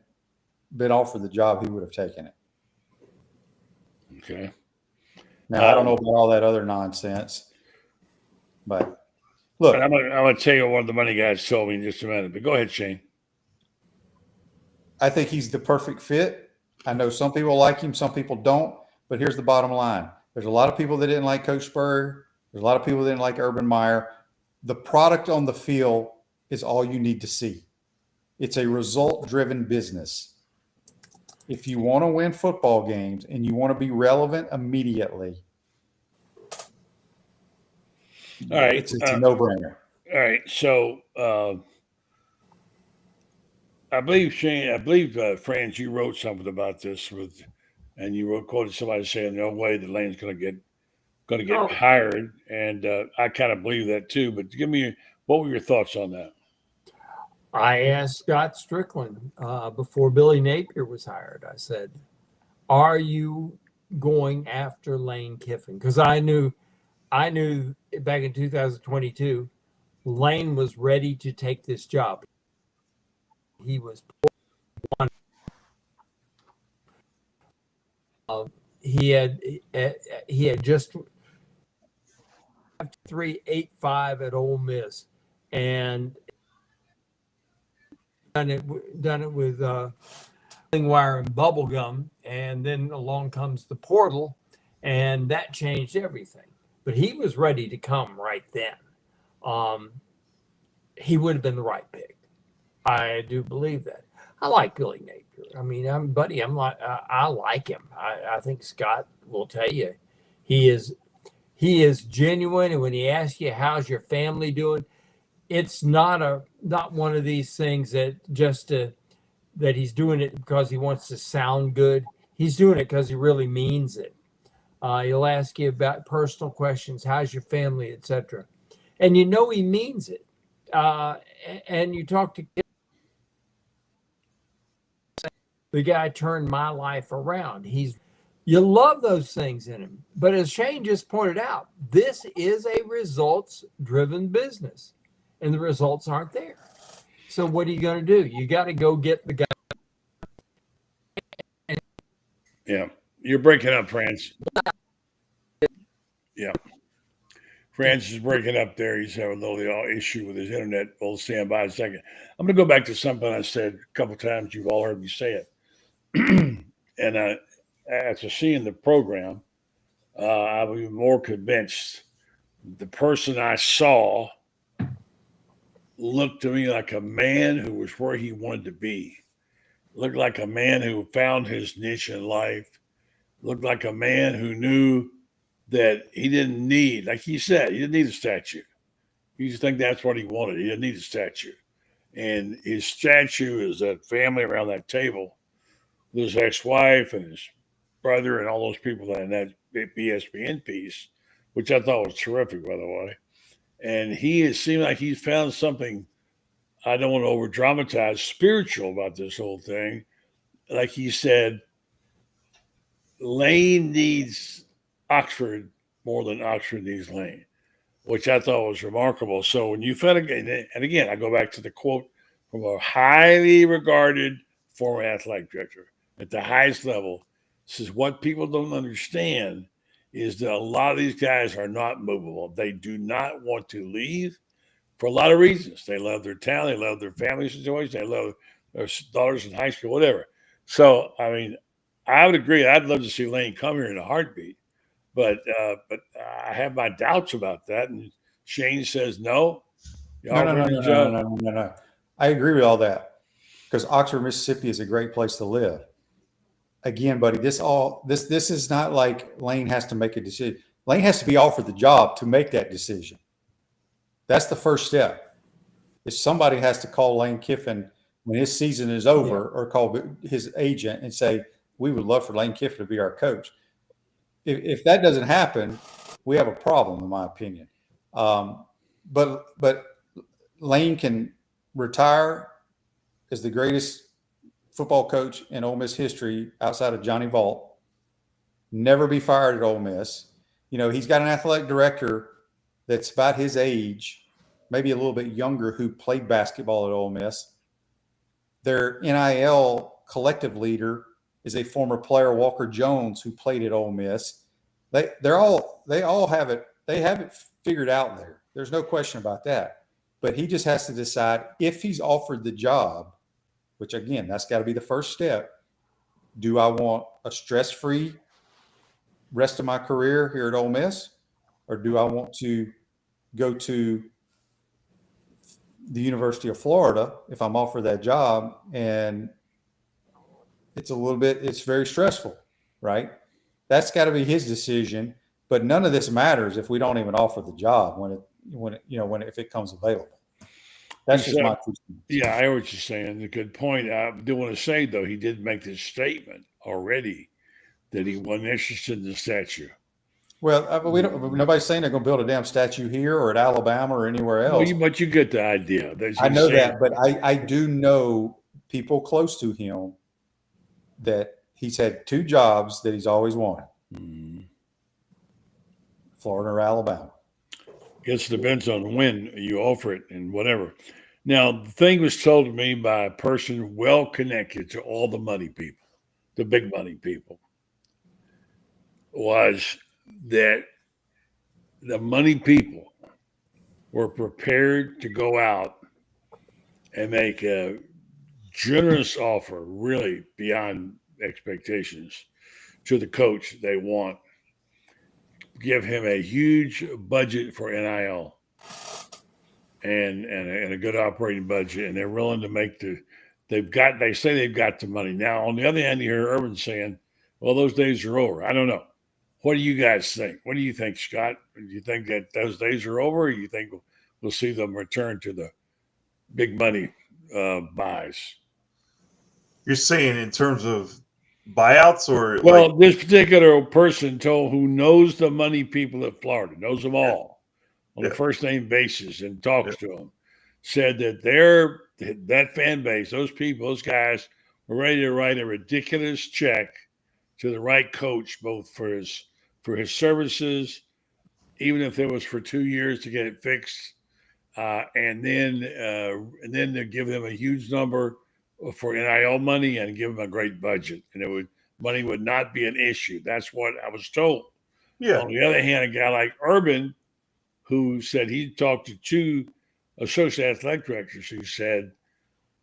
been offered the job, he would have taken it. Okay. Now, I don't know about all that other nonsense, but look. I'm going to tell you what one of the money guys told me in just a minute, but go ahead, Shane. I think he's the perfect fit. I know some people like him, some people don't, but here's the bottom line. There's a lot of people that didn't like Coach Spurrier. There's a lot of people that didn't like Urban Meyer. The product on the field is all you need to see. It's a result-driven business. If you want to win football games and you want to be relevant immediately, all right, it's a no-brainer. All right, so I believe Shane, Franz, you wrote something about this and you quoted somebody saying no way the Lane's going to get hired, and I kind of believe that too. But what were your thoughts on that? I asked Scott Strickland before Billy Napier was hired. I said, "Are you going after Lane Kiffin?" Because I knew back in 2022, Lane was ready to take this job. He was he had just 3.85 at Ole Miss, and done it with wire and bubble gum, and then along comes the portal, and that changed everything. But he was ready to come right then. He would have been the right pick. I do believe that. I like Billy Napier. I mean, I like him. I think Scott will tell you, he is genuine, and when he asks you how's your family doing, it's not one of these things that that he's doing it because he wants to sound good. He's doing it because he really means it. He'll ask you about personal questions, how's your family, etc., and you know he means it. And you talk to the guy turned my life around. You love those things in him. But as Shane just pointed out, this is a results-driven business, and the results aren't there. So what are you going to do? You got to go get the guy. Yeah, you're breaking up, Franz. Yeah. Franz is breaking up there. He's having a little issue with his internet. We'll stand by a second. I'm going to go back to something I said a couple of times. You've all heard me say it. And after seeing the program, I'm even more convinced the person I saw looked to me like a man who was where he wanted to be. Looked like a man who found his niche in life. Looked like a man who knew that he didn't need, like he said, he didn't need a statue. You just think that's what he wanted. He didn't need a statue. And his statue is that family around that table with his ex-wife and his brother and all those people in that ESPN piece, which I thought was terrific, by the way. And it seemed like he's found something, I don't want to over dramatize, spiritual about this whole thing. Like he said, Lane needs Oxford more than Oxford needs Lane, which I thought was remarkable. So when you found, and again, I go back to the quote from a highly regarded former athletic director at the highest level, says what people don't understand is that a lot of these guys are not movable. They do not want to leave for a lot of reasons. They love their town, they love their family situation, they love their daughters in high school, whatever. So, I mean, I would agree. I'd love to see Lane come here in a heartbeat. But I have my doubts about that. And Shane says no. No. I agree with all that because Oxford, Mississippi is a great place to live. Again, buddy, this is not like Lane has to make a decision. Lane has to be offered the job to make that decision. That's the first step. If somebody has to call Lane Kiffin when his season is over or call his agent and say, we would love for Lane Kiffin to be our coach. If that doesn't happen, we have a problem, in my opinion. But Lane can retire as the greatest football coach in Ole Miss history outside of Johnny Vaught, never be fired at Ole Miss. You know, he's got an athletic director that's about his age, maybe a little bit younger, who played basketball at Ole Miss. Their NIL collective leader is a former player, Walker Jones, who played at Ole Miss. They all have it. They have it figured out there. There's no question about that. But he just has to decide if he's offered the job, which again, that's got to be the first step. Do I want a stress-free rest of my career here at Ole Miss, or do I want to go to the University of Florida if I'm offered that job and it's very stressful, right? That's got to be his decision, but none of this matters if we don't even offer the job if it comes available. That's just my two cents. Yeah, I hear what you're saying. A good point. I do want to say, though, he did make this statement already that he wasn't interested in the statue. Well, nobody's saying they're going to build a damn statue here or at Alabama or anywhere else. Well, but you get the idea. I know that, but I do know people close to him that he's had two jobs that he's always wanted. Mm-hmm. Florida or Alabama. It depends on when you offer it and whatever. Now, the thing was told to me by a person well connected to all the money people, the big money people, was that the money people were prepared to go out and make a generous offer, really beyond expectations, to the coach they want. give him a huge budget for NIL and a good operating budget, and they're willing to make they say they've got the money. Now, on the other hand, you hear Urban saying, well, those days are over. I don't know. What do you guys think? What do you think, Scott? Do you think that those days are over, or you think we'll see them return to the big money buys? You're saying in terms of buyouts, or well, this particular person who knows the money people at Florida, knows them all on a first name basis, and talks to them, said that that fan base, those people, those guys were ready to write a ridiculous check to the right coach, both for his services, even if it was for 2 years to get it fixed, and then to give them a huge number for NIL money and give them a great budget, and money would not be an issue. That's what I was told. Yeah. On the other hand, a guy like Urban, who said he talked to 2 associate athletic directors who said,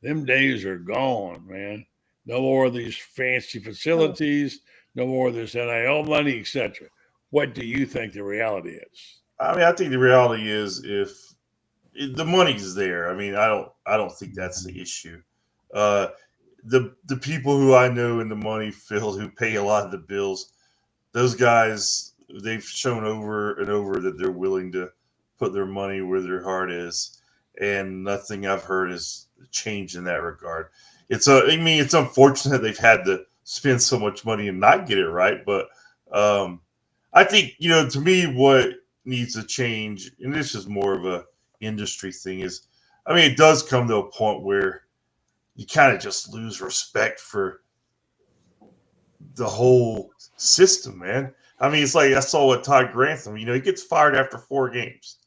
them days are gone, man. No more of these fancy facilities, no more of this NIL money, etc. What do you think the reality is? I mean, I think the reality is if the money's there. I mean, I don't think that's the issue. The people who I know in the money field who pay a lot of the bills, those guys, they've shown over and over that they're willing to put their money where their heart is, and nothing I've heard has changed in that regard. It's unfortunate they've had to spend so much money and not get it right, but I think, to me, what needs to change, and this is more of a industry thing, is, I mean, it does come to a point where you kind of just lose respect for the whole system, man. I mean, it's like I saw with Todd Grantham, he gets fired after 4 games.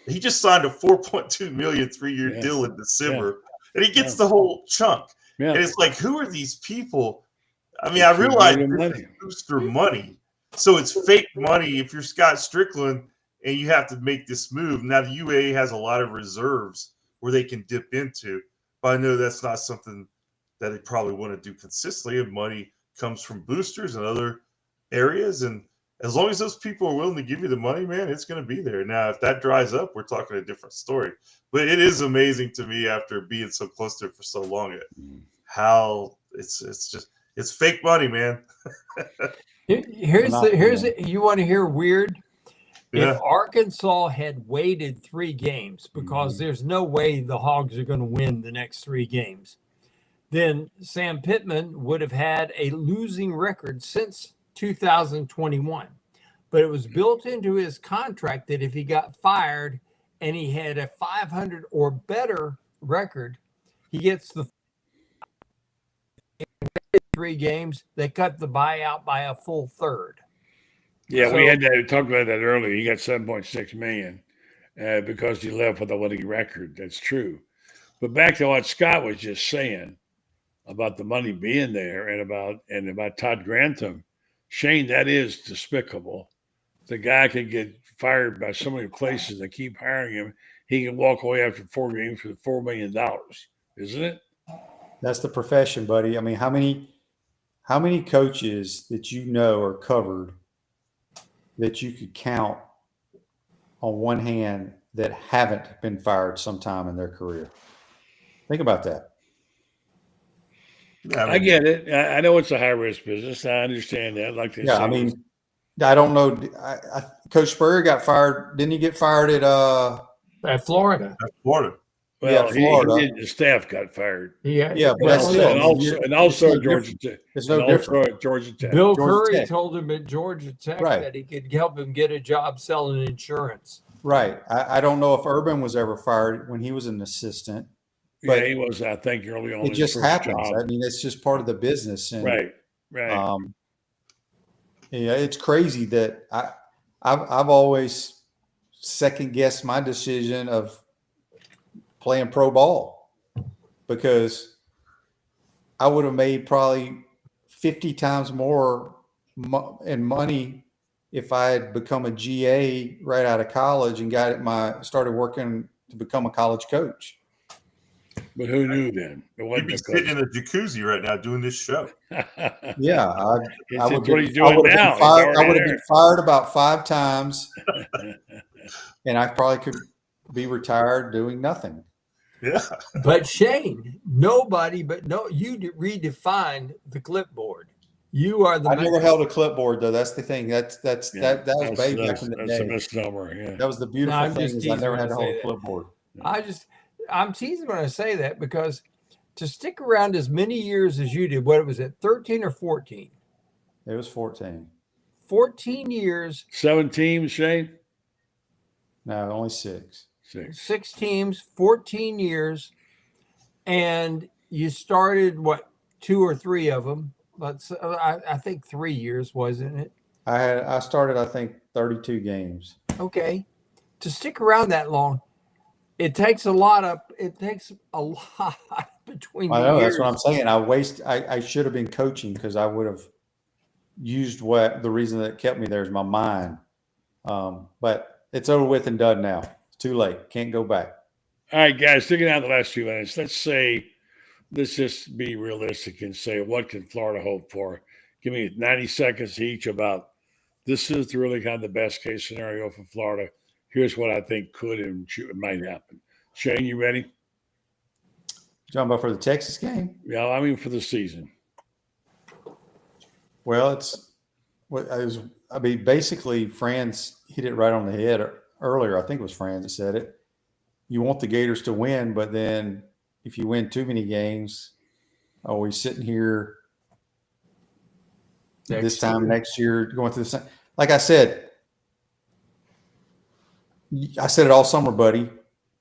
He just signed a $4.2 million 3-year deal in December, and he gets the whole chunk. Yeah. And it's like, who are these people? I mean, I realize this is booster money, so it's fake money if you're Scott Strickland and you have to make this move. Now, the UA has a lot of reserves where they can dip into, but I know that's not something that they probably want to do consistently, and money comes from boosters and other areas. And as long as those people are willing to give you the money, man, it's going to be there. Now, if that dries up, we're talking a different story. But it is amazing to me, after being so close to it for so long, how it's fake money, man. Here's you want to hear weird? Yeah. If Arkansas had waited 3 games, because there's no way the Hogs are going to win the next 3 games, then Sam Pittman would have had a losing record since 2021. But it was built into his contract that if he got fired and he had a 500 or better record, he gets the 3 games. They cut the buyout by a full third. Yeah, we talked about that earlier. He got $7.6 million because he left with a winning record. That's true. But back to what Scott was just saying about the money being there and about Todd Grantham, Shane, that is despicable. The guy could get fired by so many places and keep hiring him. He can walk away after 4 games with $4 million, isn't it? That's the profession, buddy. I mean, how many coaches that are covered that you could count on one hand that haven't been fired sometime in their career? Think about that. I get it. I know it's a high-risk business. I understand that. Like they say. I mean, I don't know. Coach Spurrier got fired. Didn't he get fired at Florida? At Florida. Well, Florida. He did, the staff got fired. Yeah, but and also Georgia Tech. It's no different. Georgia Tech. Bill Georgia Curry Tech. told him at Georgia Tech Right. that he could help him get a job selling insurance. Right. I don't know if Urban was ever fired when he was an assistant. But he was, I think, early on. It just happens. Job. I mean, it's just part of the business. And, right. Yeah, it's crazy that I've always second guessed my decision of playing pro ball, because I would have made probably 50 times more in money if I had become a GA right out of college and started working to become a college coach. But who knew then? It You'd wasn't be because sitting in a jacuzzi right now doing this show. Yeah, I it's would what he's I doing would have now. been fired. He's I would already have there. been fired about 5 times, and I probably could be retired doing nothing. Yeah. But Shane, nobody but you redefined the clipboard. You are the I man. never held a clipboard though. That's the thing. That was back in the That's a day. misnomer. Yeah. That was the beautiful I'm thing just is I teasing never when had I to hold say a that. clipboard. I'm teasing when I say that because to stick around as many years as you did, what was it, 13 or 14? It was 14. 14 years. 7 teams, Shane? No, only 6. 6 teams, 14 years. And you started, what, 2 or 3 of them? I think 3 years, wasn't it? I started, I think, 32 games. Okay. To stick around that long, it takes a lot between I the know, years. that's what I'm saying. I should have been coaching because I would have used the reason that kept me there is my mind. But it's over with and done now. It's too late. Can't go back. All right, guys, thinking out the last few minutes, let's just be realistic and say, what can Florida hope for? Give me 90 seconds each about this is really kind of the best case scenario for Florida. Here's what I think could and might happen. Shane, you ready? Talking about for the Texas game? Yeah, I mean for the season. Well, basically, Franz hit it right on the head earlier. I think it was Franz that said it. You want the Gators to win, but then if you win too many games, are we sitting here this time next year going through the same? Like I said it all summer, buddy.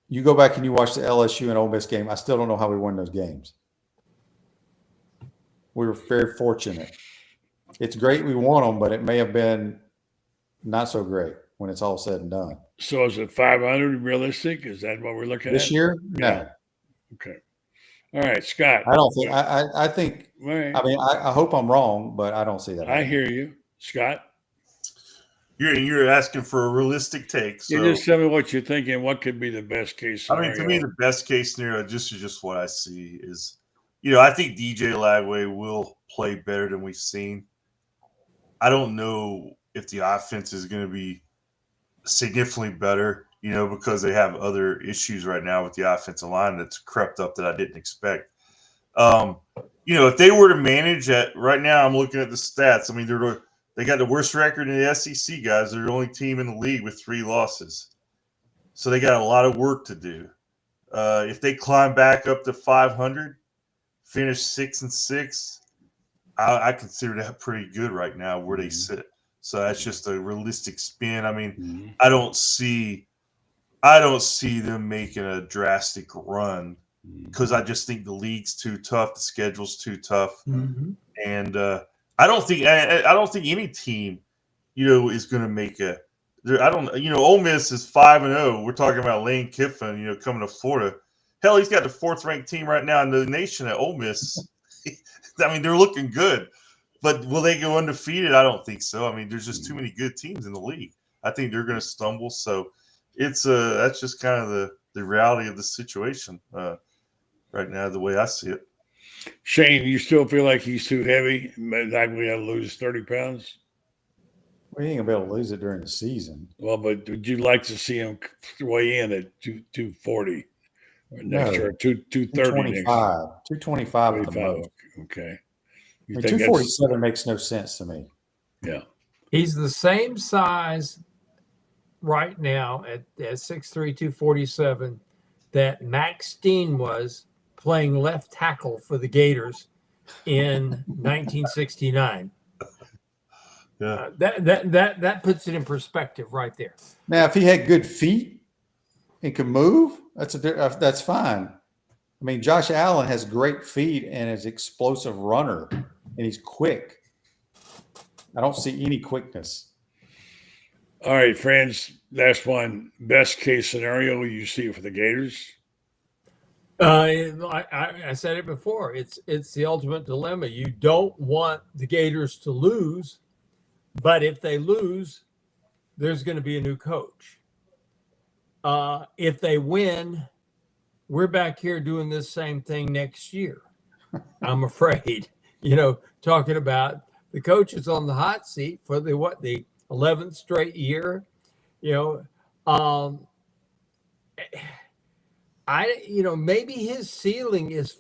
You go back and you watch the LSU and Ole Miss game. I still don't know how we won those games. We were very fortunate. It's great we won them, but it may have been not so great when it's all said and done. So is it 500 realistic? Is that what we're looking This at? year? No. Okay. All right, Scott. I don't think. I think. Right. I mean, I hope I'm wrong, but I don't see that. I hear you, Scott. You're asking for a realistic take. So You just tell me what you're thinking. What could be the best case scenario? I mean, to me, the best case scenario, just what I see is, I think DJ Lagway will play better than we've seen. I don't know if the offense is going to be significantly better, because they have other issues right now with the offensive line that's crept up that I didn't expect. If they were to manage at right now, I'm looking at the stats. I mean, they got the worst record in the SEC, guys. They're the only team in the league with 3 losses. So they got a lot of work to do. If they climb back up to 500, finish 6-6, I consider that pretty good right now where they sit. So that's just a realistic spin. I mean, I don't see them making a drastic run because I just think the league's too tough, the schedule's too tough, and I don't think any team, is going to make a. Ole Miss is 5-0. We're talking about Lane Kiffin, coming to Florida. Hell, he's got the 4th ranked team right now in the nation at Ole Miss. I mean, they're looking good. But will they go undefeated? I don't think so. I mean, there's just too many good teams in the league. I think they're going to stumble. So it's that's just kind of the reality of the situation right now, the way I see it. Shane, you still feel like he's too heavy? Like we have to lose 30 pounds? We ain't gonna be able to lose it during the season. Well, but would you like to see him weigh in at 240 next year? 230 225 at the most. Okay. I mean, 247 makes no sense to me. Yeah. He's the same size right now at 6'3", 247 that Max Steen was playing left tackle for the Gators in 1969. Yeah. That puts it in perspective right there. Now, if he had good feet and could move, that's fine. I mean, Josh Allen has great feet and is an explosive runner, and he's quick. I don't see any quickness. All right, Franz, last one. Best case scenario you see for the Gators? I said it before. It's the ultimate dilemma. You don't want the Gators to lose, but if they lose, there's going to be a new coach. If they win, we're back here doing this same thing next year. I'm afraid, talking about the coaches on the hot seat for the 11th straight year, maybe his ceiling is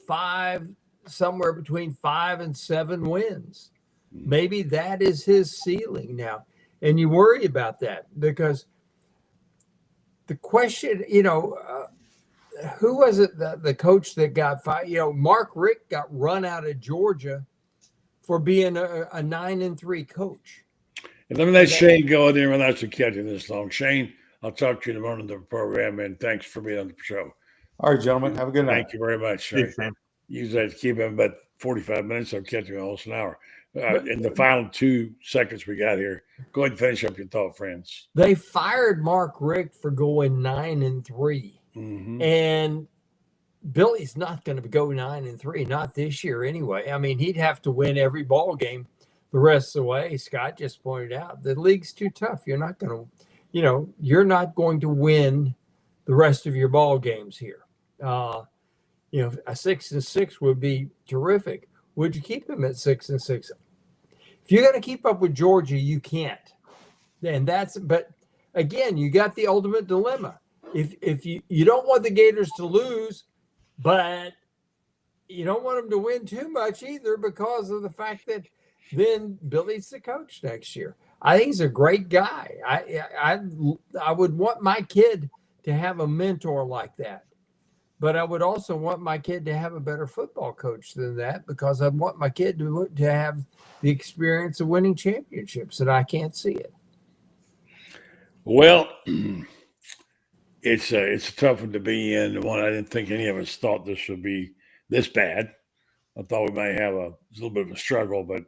somewhere between 5 and 7 wins. Maybe that is his ceiling now. And you worry about that because the question, who was it, the coach that got fired? Mark Richt got run out of Georgia for being a 9-3 coach. And let me let Shane go in there and that's catching this long. Shane, I'll talk to you in the morning of the program, and thanks for being on the show. All right, gentlemen. Have a good night. Thank you very much. Shane. Usually I have to keep him about 45 minutes. I'll catch you almost an hour. In the final 2 seconds we got here, go ahead and finish up your thought, friends. They fired Mark Richt for going 9-3. Mm-hmm. And Billy's not going to go 9-3, not this year anyway. I mean, he'd have to win every ball game the rest of the way. Scott just pointed out the league's too tough. You're not going to, you're not going to win the rest of your ball games here. A 6-6 would be terrific. Would you keep him at 6-6? If you're going to keep up with Georgia, you can't. But again, you got the ultimate dilemma. If you don't want the Gators to lose, but you don't want them to win too much either because of the fact that then Billy's the coach next year. I think he's a great guy. I would want my kid to have a mentor like that. But I would also want my kid to have a better football coach than that because I want my kid to have the experience of winning championships, and I can't see it. Well, it's a tough one to be in. One I didn't think any of us thought this would be this bad. I thought we might have a little bit of a struggle, but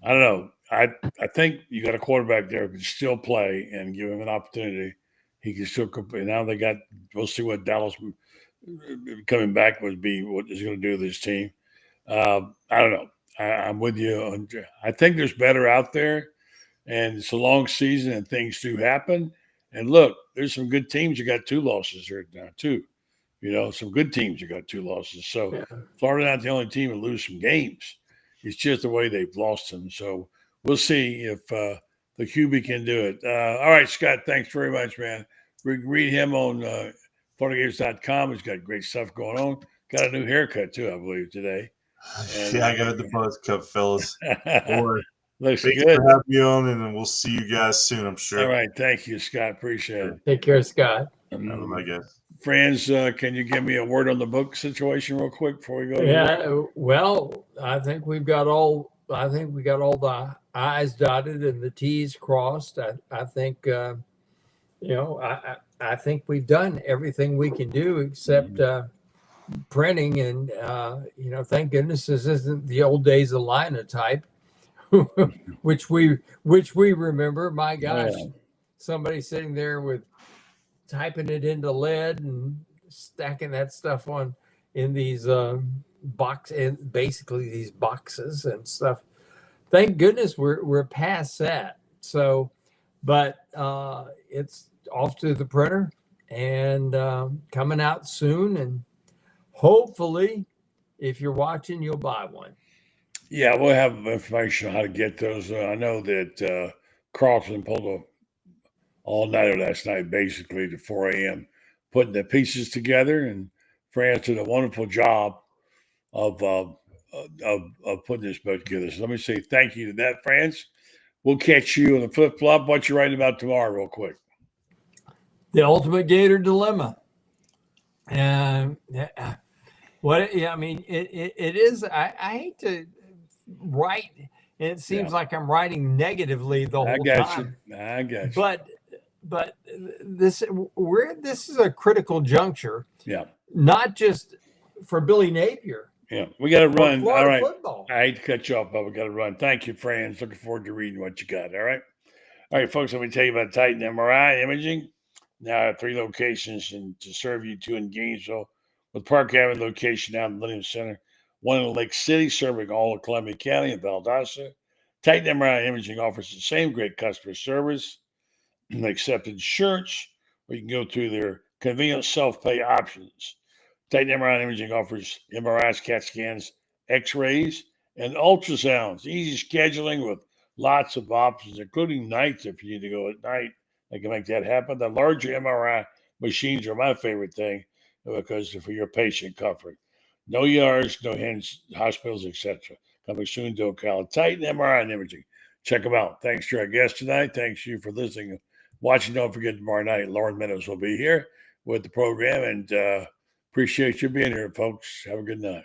I don't know. I think you got a quarterback there who can still play and give him an opportunity. He can still compete. Now we'll see what Dallas coming back what is going to do with this team. I don't know. I'm with you. I think there's better out there, and it's a long season, and things do happen. And look, there's some good teams. You got 2 losses here now, too. Some good teams. You got 2 losses. So yeah. Florida not the only team to lose some games. It's just the way they've lost them. So we'll see if the QB can do it. All right, Scott. Thanks very much, man. Read him on FloridaGators.com. He's got great stuff going on. Got a new haircut, too, I believe, today. And, yeah, I got the buzz cut, fellas. Looks Thanks good. for having me on, and we'll see you guys soon, I'm sure. All right. Thank you, Scott. Appreciate it. Take care, Scott. I guess. Franz, can you give me a word on the book situation real quick before we go? Yeah, well, I think we got all the I's dotted and the T's crossed. I think, I think we've done everything we can do except printing. And, thank goodness this isn't the old days of linotype, which we remember. My gosh, somebody sitting there with typing it into lead and stacking that stuff in these basically these boxes and stuff. Thank goodness we're past that. So, but it's off to the printer and coming out soon. And hopefully, if you're watching, you'll buy one. Yeah, we'll have information on how to get those. I know that Carlson pulled a all-nighter last night, basically to 4 a.m., putting the pieces together, and Franz did a wonderful job of putting this book together. So let me say thank you to that, Franz. We'll catch you on the flip-flop. What you writing about tomorrow, real quick? The ultimate Gator dilemma. And it is. I hate to write, and it seems like I'm writing negatively the whole time. I got you. But this is a critical juncture. Yeah. Not just for Billy Napier. Yeah, we got to run. All right. Football. I hate to cut you off, but we got to run. Thank you, Franz. Looking forward to reading what you got. All right. All right, folks, let me tell you about Titan MRI Imaging. Now I have 3 locations to serve you, 2 in Gainesville, with Park Avenue location down in the Millennium Center, 1 in Lake City, serving all of Columbia County and Valdosta. Titan MRI Imaging offers the same great customer service. They accept insurance, or you can go through their convenient self-pay options. Titan MRI Imaging offers MRIs, CAT scans, X-rays, and ultrasounds. Easy scheduling with lots of options, including nights if you need to go at night. They can make that happen. The larger MRI machines are my favorite thing because for your patient comfort. No yards, no hands, hospitals, etc. Coming soon to Ocala. Titan MRI and Imaging. Check them out. Thanks to our guest tonight. Thanks to you for listening. Watching. Don't forget tomorrow night, Lauren Meadows will be here with the program. And appreciate you being here, folks. Have a good night.